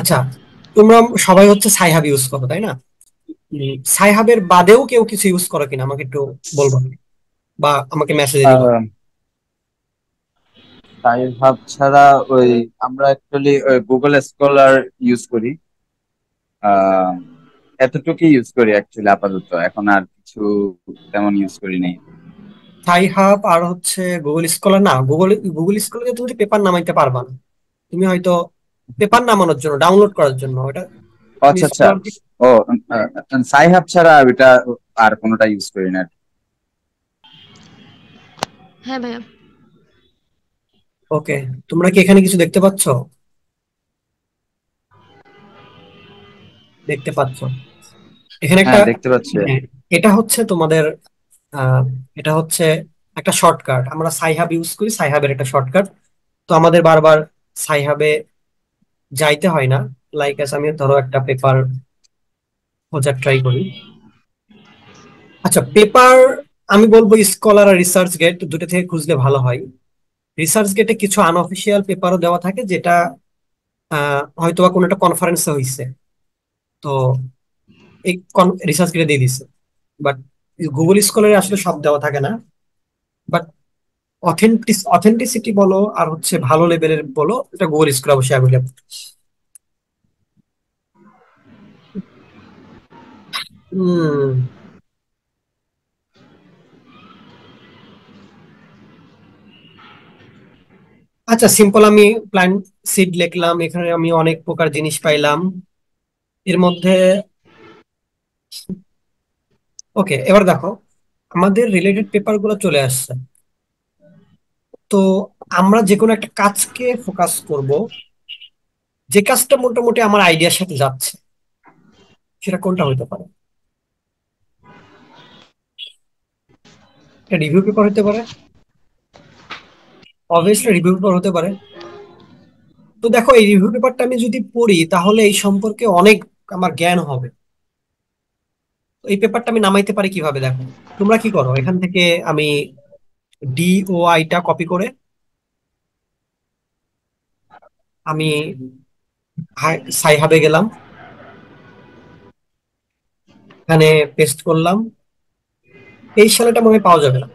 আচ্ছা, তোমরা সবাই হচ্ছে সাইহাব ইউজ করো তাই না? সাইহাবের বাদেও কেউ কিছু ইউজ করো কিনা আমাকে একটু বলবো, বা আমাকে মেসেজে দিবা। আহ তাই ভাব ছাড়া ওই আমরা অ্যাকচুয়ালি গুগল স্কলার ইউজ করি। আহ এতটুকুই ইউজ করি অ্যাকচুয়ালি আপাতত, এখন আর কিছু তেমন ইউজ করি নাই। সাইহাব আর হচ্ছে গুগল স্কলার, না গুগল গুগল স্কলারে তুমি পেপার নামাইতে পারবা না। তুমি হয়তো পেপার নামানোর জন্য, ডাউনলোড করার জন্য ওটা ও, তুমি আচ্ছা আচ্ছা। স্কলার। ও, সাইহাব ছাড়া ওইটা আর কোনোটা ইউজ করি না। হ্যাঁ ভাইয়া। ওকে, তোমরা কি এখানে কিছু দেখতে পাচ্ছ? দেখতে পাচ্ছ এখানে একটা, হ্যাঁ, দেখতে পাচ্ছি। হ্যাঁ, এটা হচ্ছে তোমাদের আহ এটা হচ্ছে একটা শর্টকাট। আমরা সাইহাব ইউজ করি, সাইহাবের একটা শর্টকাট। তো আমাদের বারবার সাইহাবে যাইতে হয় না। লাইক আমি ধরো একটা পেপার খোঁজার ট্রাই করি। আচ্ছা, পেপার আমি বলবো স্কলার আর রিসার্চ গেট দুটো থেকে খুঁজলে ভালো হয়। রিসার্চ গেটে কিছু আনঅফিসিয়াল পেপারও দেওয়া থাকে, যেটা হয়তোবা কোনো একটা কনফারেন্সে হয়েছে, তো এই রিসার্চ গেটে দিয়ে দিছে। বাট গুগল স্কলারে আসলে সব দেওয়া থাকে না। বাট অথেন্টিসিটি বলো আর হচ্ছে ভালো লেভেলের বলো, এটা গুগল স্কলার অবশ্যই অ্যাভেলেবল। হুম। আচ্ছা, সিম্পল আমি প্ল্যান সিড লিখলাম, এখানে আমি অনেক প্রকার জিনিস পাইলাম এর মধ্যে। ওকে, এবার দেখো আমাদের রিলেটেড পেপার গুলো চলে আসছে। তো আমরা যে কোনো একটা কাজকে ফোকাস করব, যে কাজটা মোটামুটি আমার আইডিয়ার সাথে যাচ্ছে, সেটা কোনটা হতে পারে? এটা রিভিউ পেপার হতে পারে, অবভিয়াসলি রিভিউ পেপার হতে পারে। তো দেখো, এই রিভিউ পেপারটা আমি যদি পড়ি তাহলে এই সম্পর্কে অনেক আমার জ্ঞান হবে। তো এই পেপারটা আমি নামাইতে পারি কিভাবে, দেখো। তোমরা কি করো এখান থেকে, আমি ডিওআইটা কপি করে আমি সাইহাবে গেলাম, এখানে পেস্ট করলাম। এই শালাটা মনে হয় পাওয়া যাবে না,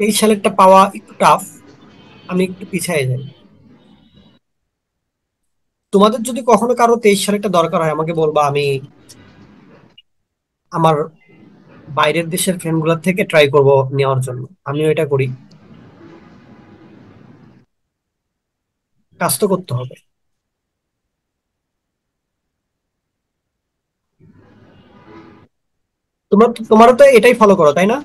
এই শালেটটা পাওয়া একটু টাফ। আমি একটু পিছিয়ে যাই। তোমাদের যদি কখনো কারো 23 সালেরটা দরকার হয় আমাকে বলবা, আমি আমার বাইরের দেশের ফ্রেন্ড গুলোর থেকে ট্রাই করব নেওয়ার জন্য। আমিও এটা করি, কাজ তো করতে হবে। তোমারও তো এটাই ফলো করো তাই না,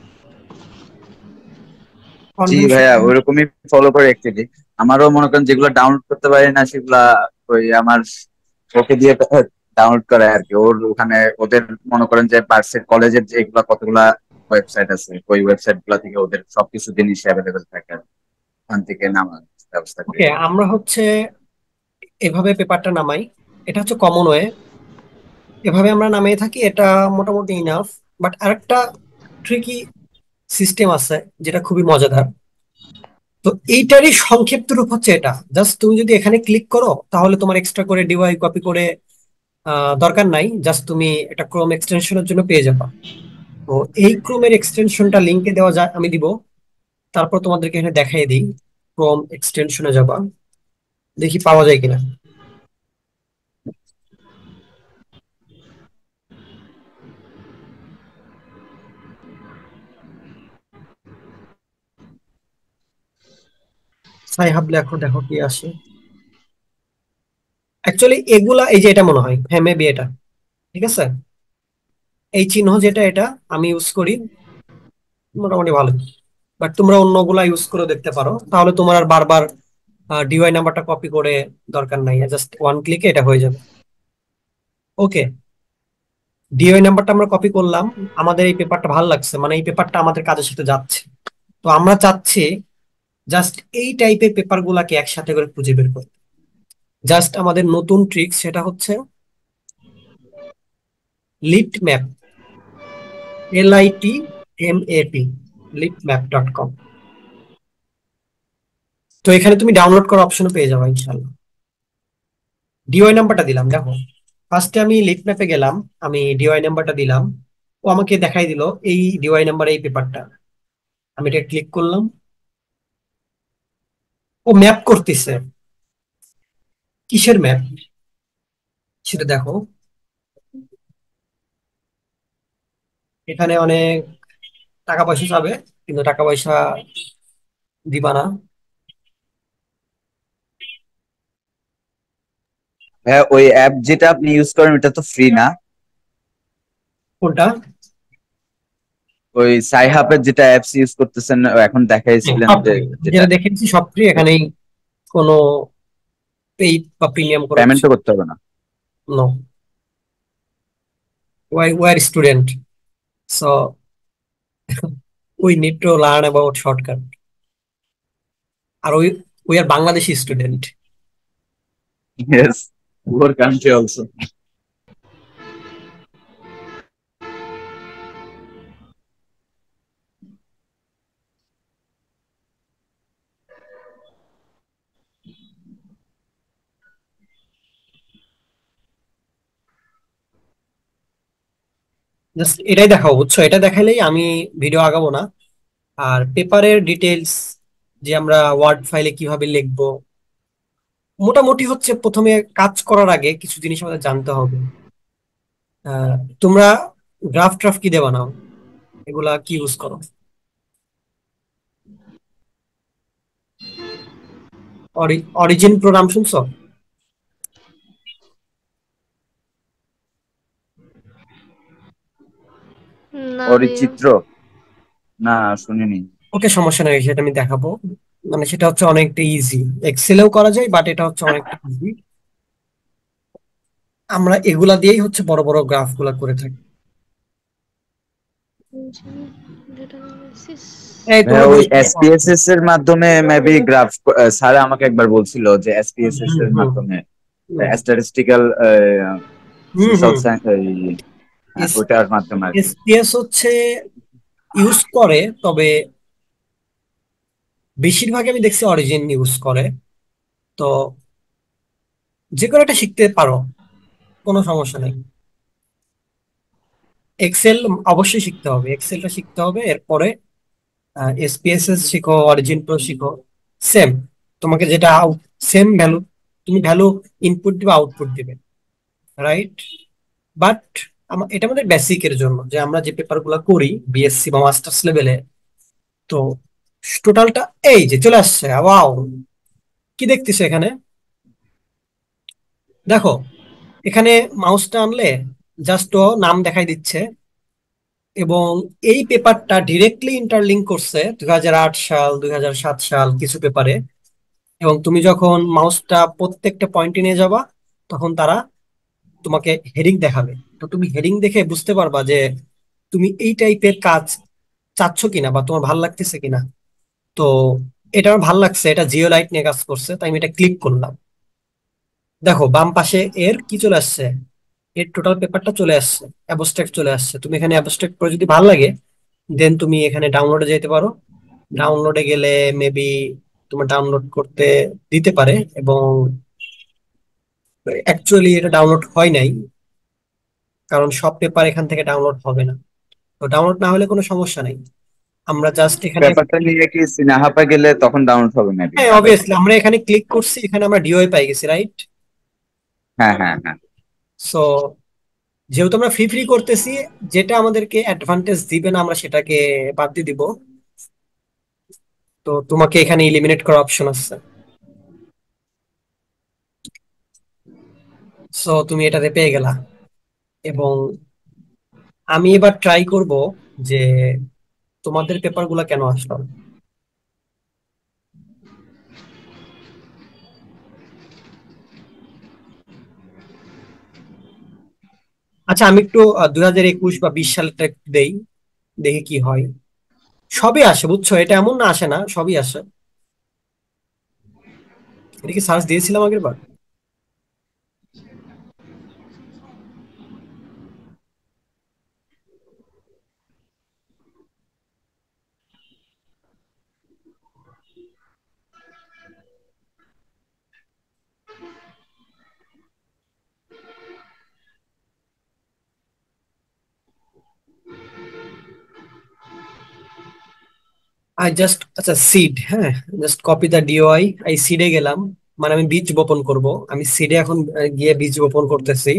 জি কনভেনশন? ভাইয়া, ওইরকমই ফলো করে অ্যাকচুয়ালি। আমারও মনে করেন যেগুলো ডাউনলোড করতে পারি না সেগুলা ওই আমার ওকে দিয়ে ডাউনলোড করে আর কি। ওর ওখানে ওদের মনে করেন যে পার্সের কলেজের যেগুলা কতগুলা ওয়েবসাইট আছে, ওই ওয়েবসাইট গুলা থেকে ওদের সবকিছু জিনিস অ্যাভেলেবেল থাকে আর কি। ওখান থেকে নামার ব্যবস্থা করে ওকে, দিই। আমরা হচ্ছে এভাবে পেপারটা নামাই। এটা হচ্ছে কমন ওয়ে, এভাবে আমরা নামিয়ে থাকি, এটা মোটামুটি ইনাফ। বাট আরেকটা ট্রিকি সিস্টেম আছে যেটা খুবই মজাদার। তো এইটারই সংক্ষিপ্ত রূপ হচ্ছে এটা। জাস্ট তুমি যদি এখানে ক্লিক করো তাহলে তোমার এক্সট্রা করে ডিওআই কপি করে দরকার নাই, জাস্ট তুমি একটা ক্রোম এক্সটেনশনের জন্য পেয়ে যাবা। তো এই ক্রোমের এক্সটেনশনটা লিঙ্কে দেওয়া যায়, আমি দিব। তারপর তোমাদেরকে এখানে দেখাই দিই। ক্রোম এক্সটেনশনে যাবা, দেখি পাওয়া যায় কিনা। সাই হাব লেখো, দেখো কি আসে। অ্যাকচুয়ালি এগুলা, এই যে এটা মনে হয়, হ্যাঁ মেবি এটা, ঠিক আছে। এই চিহ্ন যেটা, এটা আমি ইউজ করি, মোটামুটি ভালো। বাট তোমরা অন্যগুলা ইউজ করে দেখতে পারো, তাহলে তোমার আর বারবার ডিওয়াই নাম্বারটা কপি করে দরকার নাই, জাস্ট ওয়ান ক্লিকে এটা হয়ে যাবে। ওকে, ডিওয়াই নাম্বারটা আমরা কপি করলাম। আমাদের এই পেপারটা ভালো লাগছে, মানে এই পেপারটা আমাদের কাজের সাথে যাচ্ছে। তো আমরা চাচ্ছি জাস্ট এই টাইপের পেপার গুলাকে একসাথে করে খুঁজে বের করতে। জাস্ট আমাদের নতুন ট্রিক সেটা হচ্ছে লিট ম্যাপ, LITMAP, লিটম্যাপ.com। তো এখানে তুমি ডাউনলোড করার অপশন পেয়ে যাবে ইনশাল্লাহ। ডিওয়াই নাম্বারটা দিলাম, দেখো ফার্স্টে আমি লিপ ম্যাপে গেলাম, আমি ডিওয়াই নাম্বারটা দিলাম, ও আমাকে দেখাই দিল এই ডিওয়াই নাম্বার এই পেপারটা। আমি এটা ক্লিক করলাম, ও ম্যাপ করতেছে। কিসের ম্যাপ সেটা দেখো, এখানে অনেক টাকা পয়সা যাবে, কিন্তু টাকা পয়সা দিবা না। হ্যাঁ, ওই অ্যাপ যেটা আপনি ইউজ করেন ওটা তো ফ্রি না? কোনটা? ওই সাইহাপের যেটা অ্যাপস ইউজ করতেছেন এখন হ্যাঁ, দেখাইছিলেন সব যে, ফ্রি। যেটা যেটা দেখেছি সব ফ্রি, এখানেই কোনো পেইড বা প্রিমিয়াম কোনো কিছু। পেমেন্টও করতে হবে না? No, why student, so we need to learn about shortcut. আর we are Bangladeshi student. Yes, poor country also. Just এটাই দেখাবো, বুঝছো? এটা দেখাইলেই আমি ভিডিও আগাবো না। আর পেপারের ডিটেলস, যে আমরা ওয়ার্ড ফাইলে কিভাবে লিখবো, মোটামুটি হচ্ছে প্রথমে কাজ করার আগে কিছু জিনিস আমাদের জানতে হবে। আহ, তোমরা গ্রাফ ট্রাফ কি দিয়ে বানাও, এগুলা কি ইউজ করো? অরিজিন প্রো নাম শুনছো? না ভাইয়া। অরিচিত্র? না, শুনিনি। ওকে, সমস্যা নেই, সেটা আমি দেখাবো। মানে সেটা হচ্ছে অনেকটা ইজি, এক্সেলেও করা যায়, বাট এটা হচ্ছে অনেকটা ইজি। আমরা এগুলা দিয়েই হচ্ছে বড় বড় গ্রাফ গুলা করে থাকি। Data analysis. এই হ্যাঁ, তোমরা ওই বসে থাকো। এসপিএসএস এর মাধ্যমে মেবি গ্রাফ, স্যার আমাকে একবার বলছিল যে এসপিএসএস হুম এর হুম মাধ্যমে হুম স্ট্যাটিস্টিক্যাল হুম সোশ্যাল হুম। সায়েন্স, ওইটার মাধ্যমে আর কি। এসপিএস হচ্ছে ইউজ করে, তবে বেশিরভাগ আমি দেখছি অরিজিন ইউজ করে। তো যে কোনো একটা শিখতে পারো, কোনো সমস্যা নেই। এক্সেল অবশ্যই শিখতে হবে, এক্সেলটা শিখতে হবে, এরপরে এসপিএসএস শিখো, অরিজিন প্রো শিখো। সেম, তোমাকে যেটা সেম ভ্যালু, তুমি ভ্যালু ইনপুট দিবে, আউটপুট দিবে, রাইট? বাট এটা আমাদের বেসিকের জন্য, যে আমরা যে পেপার গুলো করি বিএসসি বা মাস্টার্স লেভেলে। তো টোটালটা এই যে চলে আসছে, ওয়াও! কি দেখতেছো এখানে? দেখো, এখানে মাউসটা আনলে জাস্ট ও নাম দেখাই দিচ্ছে, এবং এই পেপারটা ডিরেক্টলি ইন্টারলিঙ্ক করছে 2008 সাল 2007 সাল কিছু পেপারে। এবং তুমি যখন মাউসটা প্রত্যেকটা পয়েন্টে নিয়ে যাবা, তখন তারা তোমাকে হেডিং দেখাবে। তো তুমি হেডিং দেখে বুঝতে পারবা যে তুমি এই টাইপের কাজ চাচ্ছ কিনা, বা তোমার ভাল লাগতেছে কিনা। তো এটা আমার ভাল লাগছে, এটা জিও লাইট নিয়ে কাজ করছে, তাই আমি এটা ক্লিক করলাম। দেখো বাম পাশে এর কি চলে আসছে, এর টোটাল পেপারটা চলে আসছে, অ্যাবস্ট্রাক্ট চলে আসছে। তুমি এখানে অ্যাবস্ট্রাক্ট করে যদি ভালো লাগে, দেন তুমি এখানে ডাউনলোডে যেতে পারো। ডাউনলোডে গেলে মেবি তোমার ডাউনলোড করতে দিতে পারে, এবং অ্যাকচুয়ালি এটা ডাউনলোড হয় নাই, কারণ সব পেপার এখান থেকে ডাউনলোড হবে না। তো ডাউনলোড না হলে কোনো সমস্যা নেই, আমরা জাস্ট এখানে। ব্যাপারটা নিয়ে কি সিনাহাপা গেলে তখন ডাউনলোড হবে মেবি, হ্যাঁ, তাহলে? অবভিয়াসলি আমরা এখানে ক্লিক করছি, এখানে আমরা ডিওআই পাই গেছি, রাইট? হ্যাঁ, হ্যাঁ, হ্যাঁ। সো যেহেতু আমরা ফ্রি ফ্রি করতেছি, যেটা আমাদেরকে অ্যাডভান্টেজ দিবে না আমরা সেটাকে বাদ দিয়ে দিব। তো তোমাকে এখানে ইলিমিনেট করার অপশন আছে, সো তুমি এটাতে পেয়ে গেলা। এবং আমি এবার ট্রাই করব যে তোমাদের পেপার গুলা কেন আসলো। আচ্ছা, আমি একটু 2021 বা 20 সালটা একটু দেই, দেখি কি হয়। সবই আসে, বুঝছো? এটা এমন না আসে না, সবই আসে। এটা কি সার্চ দিয়েছিলাম আগের বার? আই জাস্ট, আচ্ছা সিড, হ্যাঁ, জাস্ট কপি দা ডিওআই, আই সিডে গেলাম, মানে আমি বীজ বপন করব। আমি সিডে এখন গিয়ে বীজ বপন করতেছি।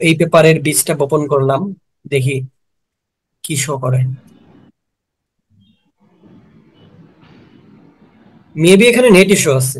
এই পেপারের বীজটা বপন করলাম, দেখি কি শো করে। মেবি এখানে নেট ইস্যু আছে।